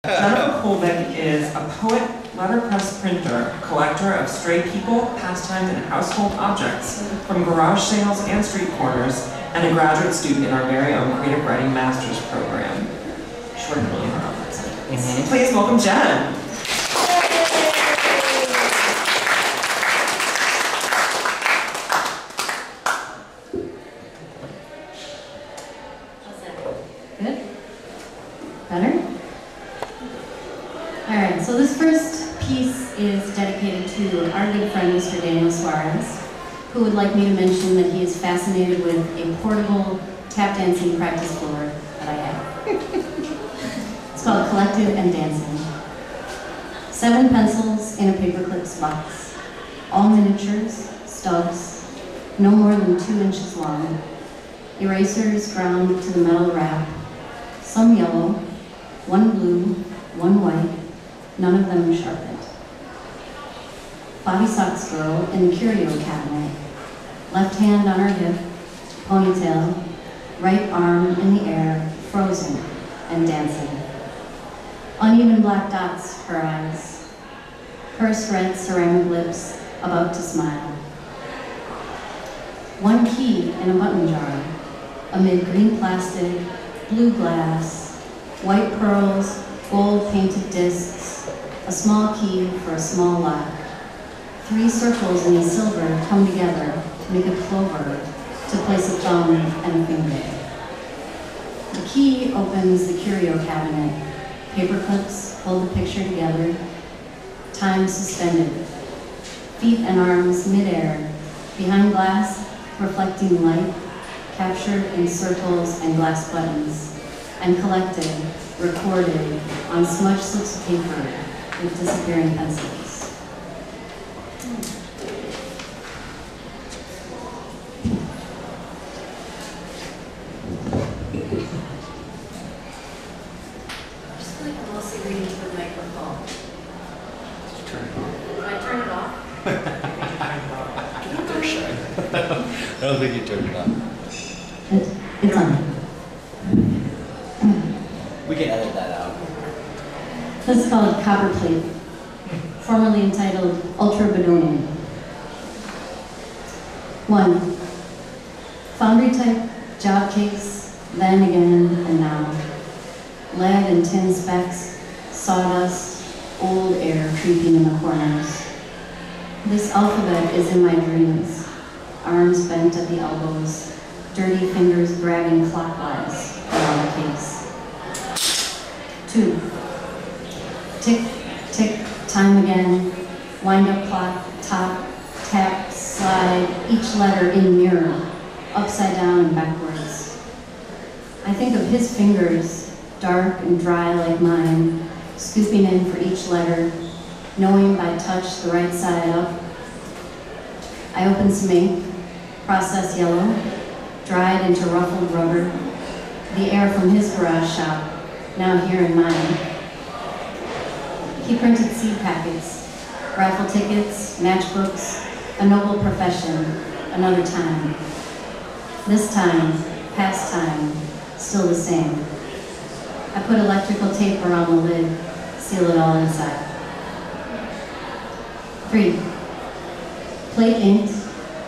Kulbeck is a poet, letterpress printer, collector of stray people, pastimes, and household objects from garage sales and street corners, and a graduate student in our very own creative writing master's program. She's working really hard on that sentence. Please welcome Jen. Good? Better? Alright, so this first piece is dedicated to our good friend, Mr. Daniel Suarez, who would like me to mention that he is fascinated with a portable tap dancing practice floor that I have. It's called Collective and Dancing. 7 pencils in a paperclips box, all miniatures, stubs, no more than 2 inches long, erasers ground to the metal wrap, some yellow, 1 blue, 1 white, none of them sharpened. Body socks girl in the curio cabinet, left hand on her hip, ponytail, right arm in the air, frozen and dancing. Uneven black dots, her eyes. Pursed red ceramic lips, about to smile. 1 key in a button jar, amid green plastic, blue glass, white pearls, gold painted discs, a small key for a small lock. 3 circles in the silver come together to make a clover to place a thumb and a finger. The key opens the curio cabinet. Paper clips hold the picture together. Time suspended. Feet and arms midair. Behind glass, reflecting light, captured in circles and glass buttons, and collected, recorded on smudged slips of paper with disappearing pencils. Just like I'm mostly reading to the microphone. Just turn it off. Did I turn it off? They're shy. I don't think you turned it off. It's on. We can edit that out. This is called Copper Plate, formerly entitled Ultra Bedonian. 1. Foundry type job cakes, then again and now. Lead and tin specks, sawdust, old air creeping in the corners. This alphabet is in my dreams, arms bent at the elbows, dirty fingers dragging clockwise around the case. 2. Tick, tick, time again, wind-up clock, top, tap, slide, each letter in mirror, upside down and backwards. I think of his fingers, dark and dry like mine, scooping in for each letter, knowing by touch the right side up. I open some ink, process yellow, dried into ruffled rubber, the air from his garage shop, now here in mine. He printed seed packets, raffle tickets, matchbooks, a noble profession, another time. This time, past time, still the same. I put electrical tape around the lid, seal it all inside. 3. Plate inked,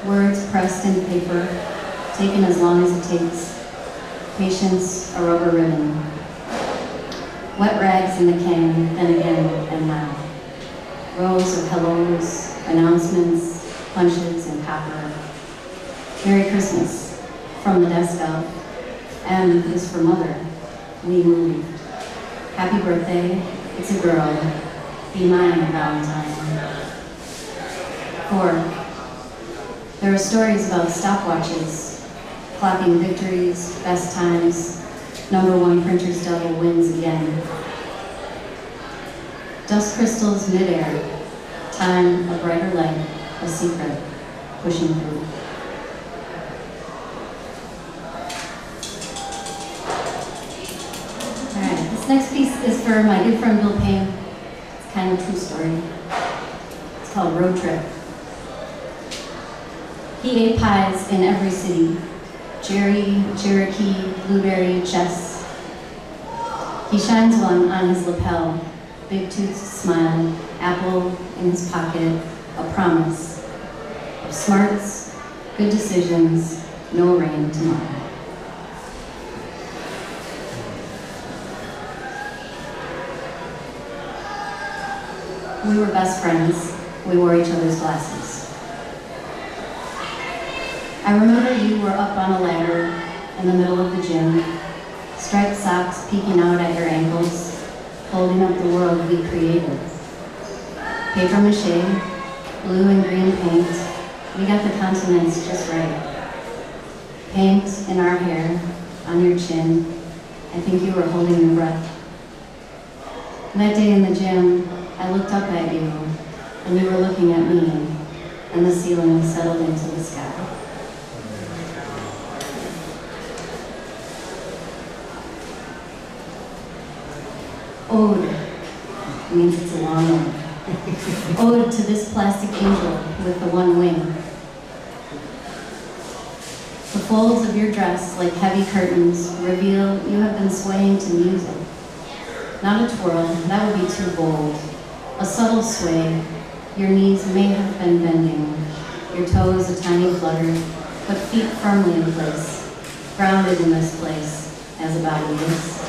words pressed in paper, taken as long as it takes. Patience, a rubber ribbon. Wet rags in the can, then again and now. Rows of hellos, announcements, punches, and copper. Merry Christmas, from the desk up. M is for mother. We moved. Happy birthday, it's a girl. Be mine, Valentine. 4. There are stories about stopwatches, clocking victories, best times, #1 printer's devil wins again. Dust crystals midair, time, a brighter light, a secret, pushing through. All right, this next piece is for my good friend Bill Payne. It's kind of a true story. It's called Road Trip. He ate pies in every city. Jerry, Cherokee, Blueberry, Chess. He shines one on his lapel, big toothed smile, apple in his pocket, a promise of smarts, good decisions, no rain tomorrow. We were best friends. We wore each other's glasses. I remember you were up on a ladder in the middle of the gym, striped socks peeking out at your ankles, holding up the world we created. Paper mache, blue and green paint, we got the continents just right. Paint in our hair, on your chin, I think you were holding your breath. That day in the gym, I looked up at you, and you were looking at me, and the ceiling settled into the sky. Ode means it's a long ode. Ode to this plastic angel with the one wing. The folds of your dress, like heavy curtains, reveal you have been swaying to music. Not a twirl, that would be too bold. A subtle sway, your knees may have been bending, your toes a tiny flutter, but feet firmly in place, grounded in this place, as a body is.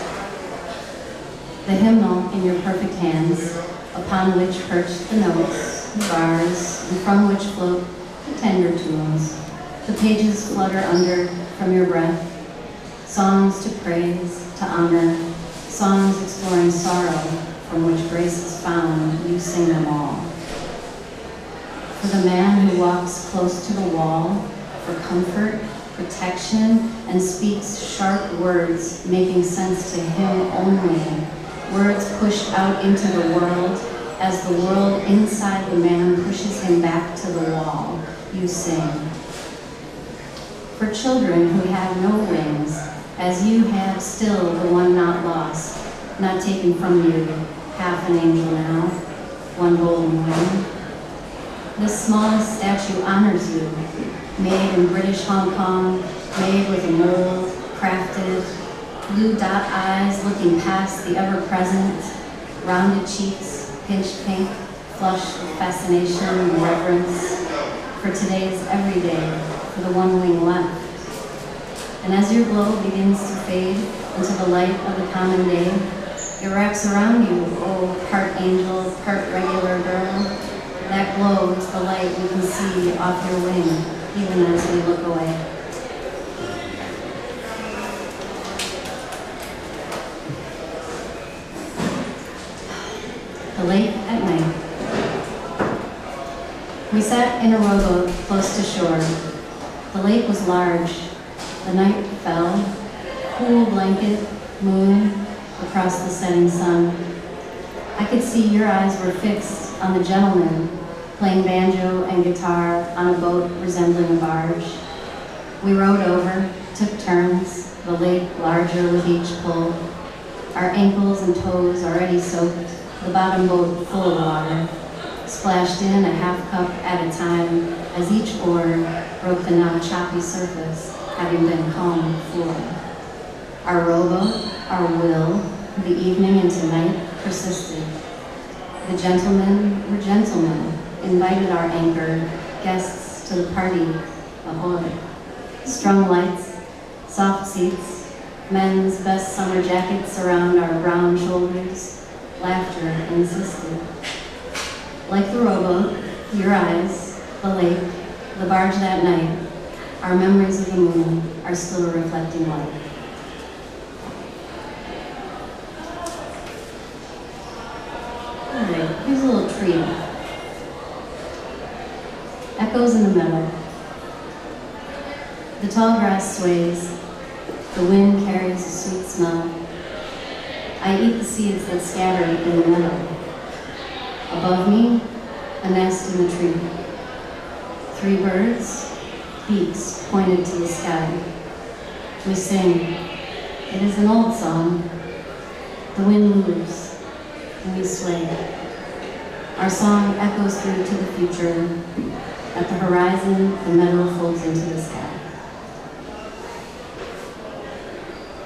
The hymnal in your perfect hands, upon which perch the notes, the bars, and from which float the tender tunes. The pages flutter under from your breath, songs to praise, to honor, songs exploring sorrow, from which grace is found, you sing them all. For the man who walks close to the wall, for comfort, protection, and speaks sharp words, making sense to him only, words pushed out into the world, as the world inside the man pushes him back to the wall, you sing. For children who have no wings, as you have still the one not lost, not taken from you, half an angel now, one golden wing. This smallest statue honors you, made in British Hong Kong, made with a mold, crafted, blue dot eyes looking past the ever-present, rounded cheeks, pinched pink, flushed with fascination and reverence, for today's everyday, for the one wing left. And as your glow begins to fade into the light of the common day, it wraps around you, oh, part angel, part regular girl. That glow is the light we can see off your wing, even as we look away. The lake at night. We sat in a rowboat close to shore. The lake was large. The night fell, cool blanket, moon, across the setting sun. I could see your eyes were fixed on the gentleman playing banjo and guitar on a boat resembling a barge. We rowed over, took turns, the lake larger with each pull. Our ankles and toes already soaked, the bottom boat full of water, splashed in a half cup at a time as each oar broke the now choppy surface, having been calm before. Our rowboat, our will, the evening into night persisted. The gentlemen were gentlemen, invited our anchored guests to the party, ahoy. Strung lights, soft seats, men's best summer jackets around our brown shoulders, laughter insisted. Like the rowboat, your eyes, the lake, the barge that night, our memories of the moon are still a reflecting light. All right, here's a little trio. Echoes in the meadow. The tall grass sways. The wind carries a sweet smell. I eat the seeds that scatter in the meadow. Above me, a nest in the tree. 3 birds, beaks pointed to the sky. We sing. It is an old song. The wind moves, and we sway. Our song echoes through to the future. At the horizon, the meadow folds into the sky.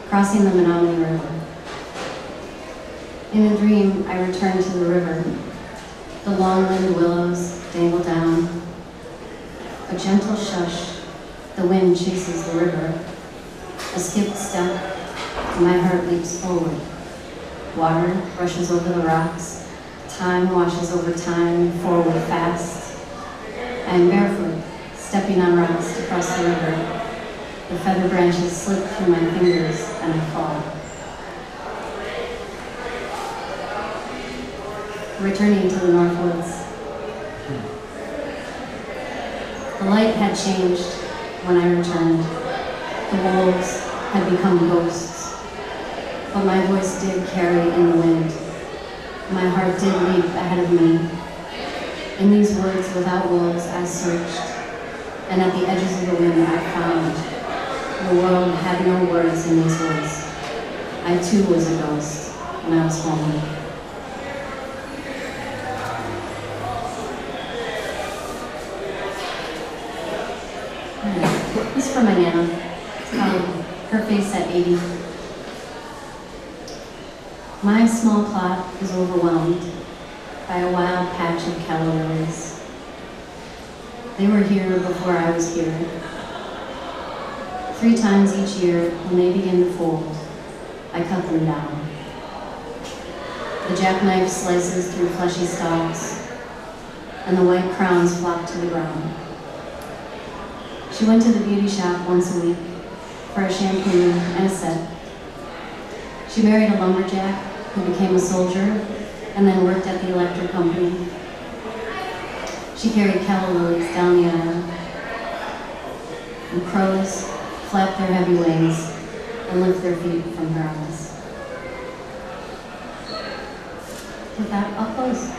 Crossing the Menominee River. In a dream, I return to the river. The long-limbed willows dangle down. A gentle shush, the wind chases the river. A skipped step, and my heart leaps forward. Water rushes over the rocks. Time washes over time, forward fast. I am barefoot, stepping on rocks to cross the river. The feather branches slip through my fingers, and I fall. Returning to the North Woods. The light had changed when I returned. The wolves had become ghosts. But my voice did carry in the wind. My heart did leap ahead of me. In these woods without wolves I searched, and at the edges of the wind I found. The world had no words in these woods. I too was a ghost when I was home. This is from my Nana. It's called Her Face at 80. My small plot is overwhelmed by a wild patch of calla lilies. They were here before I was here. 3 times each year, when they begin to fold, I cut them down. The jackknife slices through fleshy stalks, and the white crowns flop to the ground. She went to the beauty shop once a week for a shampoo and a set. She married a lumberjack who became a soldier and then worked at the electric company. She carried calla lilies down the aisle, and crows flap their heavy wings and lift their feet from her eyes. With that, I'll close.